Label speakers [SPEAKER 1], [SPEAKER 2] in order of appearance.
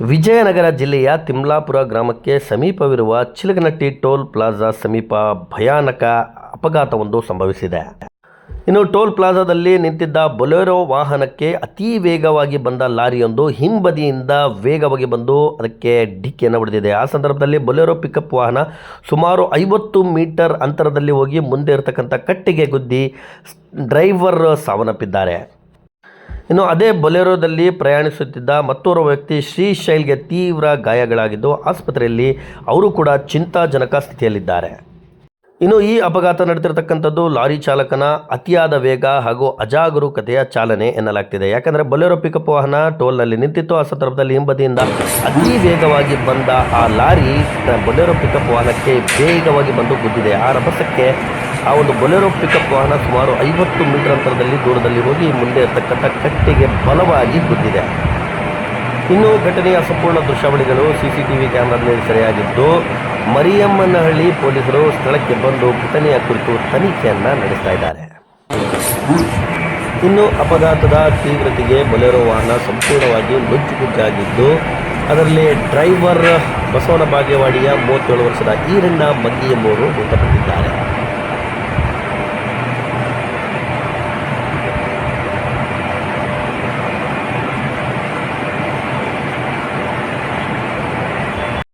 [SPEAKER 1] ವಿಜಯನಗರ ಜಿಲ್ಲೆಯ ತಿಮ್ಲಾಪುರ ಗ್ರಾಮಕ್ಕೆ ಸಮೀಪವಿರುವ ಚಿಲಕನಟ್ಟಿ ಟೋಲ್ ಪ್ಲಾಜಾ ಸಮೀಪ ಭಯಾನಕ ಅಪಘಾತವೊಂದು ಸಂಭವಿಸಿದೆ. ಇನ್ನು ಟೋಲ್ ಪ್ಲಾಜಾದಲ್ಲಿ ನಿಂತಿದ್ದ ಬೊಲೆರೋ ವಾಹನಕ್ಕೆ ಅತಿ ವೇಗವಾಗಿ ಬಂದ ಲಾರಿಯೊಂದು ಹಿಂಬದಿಯಿಂದ ವೇಗವಾಗಿ ಬಂದು ಅದಕ್ಕೆ ಡಿಕ್ಕಿಯನ್ನು ಹೊಡೆದಿದೆ. ಆ ಸಂದರ್ಭದಲ್ಲಿ ಬೊಲೆರೋ ಪಿಕಪ್ ವಾಹನ ಸುಮಾರು 50 ಮೀಟರ್ ಅಂತರದಲ್ಲಿ ಹೋಗಿ ಮುಂದೆ ಇರತಕ್ಕಂಥ ಕಟ್ಟಿಗೆ ಗುದ್ದಿ ಡ್ರೈವರ್ ಸಾವನ್ನಪ್ಪಿದ್ದಾರೆ. ಇನ್ನು ಅದೇ ಬೊಲೆರೋದಲ್ಲಿ ಪ್ರಯಾಣಿಸುತ್ತಿದ್ದ ಮತ್ತೋರ್ವ ವ್ಯಕ್ತಿ ಶ್ರೀಶೈಲ್ಗೆ ತೀವ್ರ ಗಾಯಗಳಾಗಿದ್ದು ಆಸ್ಪತ್ರೆಯಲ್ಲಿ ಅವರು ಕೂಡ ಚಿಂತಾಜನಕ ಸ್ಥಿತಿಯಲ್ಲಿದ್ದಾರೆ. ಇನ್ನು ಈ ಅಪಘಾತ ನಡೆದಿರತಕ್ಕಂಥದ್ದು ಲಾರಿ ಚಾಲಕನ ಅತಿಯಾದ ವೇಗ ಹಾಗೂ ಅಜಾಗರೂಕತೆಯ ಚಾಲನೆ ಎನ್ನಲಾಗ್ತಿದೆ. ಯಾಕಂದರೆ ಬೊಲೆರೋ ಪಿಕಪ್ ವಾಹನ ಟೋಲ್ನಲ್ಲಿ ನಿಂತಿತ್ತು. ಆ ಸಂದರ್ಭದಲ್ಲಿ ಹಿಂಬದಿಯಿಂದ ಅತಿ ವೇಗವಾಗಿ ಬಂದ ಆ ಲಾರಿ ಬೊಲೆರೋ ಪಿಕಪ್ ವಾಹನಕ್ಕೆ ವೇಗವಾಗಿ ಬಂದು ಗುದ್ದಿದೆ. ಆ ರಭಸಕ್ಕೆ ಆ ಒಂದು ಬೊಲೆರೋ ಪಿಕಪ್ ವಾಹನ ಸುಮಾರು 50 ಮೀಟರ್ ಅಂತರದಲ್ಲಿ ದೂರದಲ್ಲಿ ಹೋಗಿ ಮುಂದೆ ಇರತಕ್ಕಂಥ ಕಟ್ಟಿಗೆ ಬಲವಾಗಿ ಗುದ್ದಿದೆ. ಇನ್ನು ಘಟನೆಯ ಸಂಪೂರ್ಣ ದೃಶ್ಯಾವಳಿಗಳು CCTV ಕ್ಯಾಮೆರಾದಲ್ಲಿ ಸೆರೆಯಾಗಿದ್ದು ಮರಿಯಮ್ಮನಹಳ್ಳಿ ಪೊಲೀಸರು ಸ್ಥಳಕ್ಕೆ ಬಂದು ಘಟನೆಯ ಕುರಿತು ತನಿಖೆಯನ್ನು ನಡೆಸ್ತಾ ಇದ್ದಾರೆ. ಇನ್ನು ಅಪಘಾತದ ತೀವ್ರತೆಗೆ ಬೊಲೆರೋ ವಾಹನ ಸಂಪೂರ್ಣವಾಗಿ ನುಜ್ಜುಗುಜ್ಜಾಗಿದ್ದು ಅದರಲ್ಲಿ ಡ್ರೈವರ್ ಬಸವನ ಬಾಗೇವಾಡಿಯ 37 ವರ್ಷದ ಈರಣ್ಣ ಮಗ್ಗಿ ಎಂಬುವರು ಮೃತಪಟ್ಟಿದ್ದಾರೆ.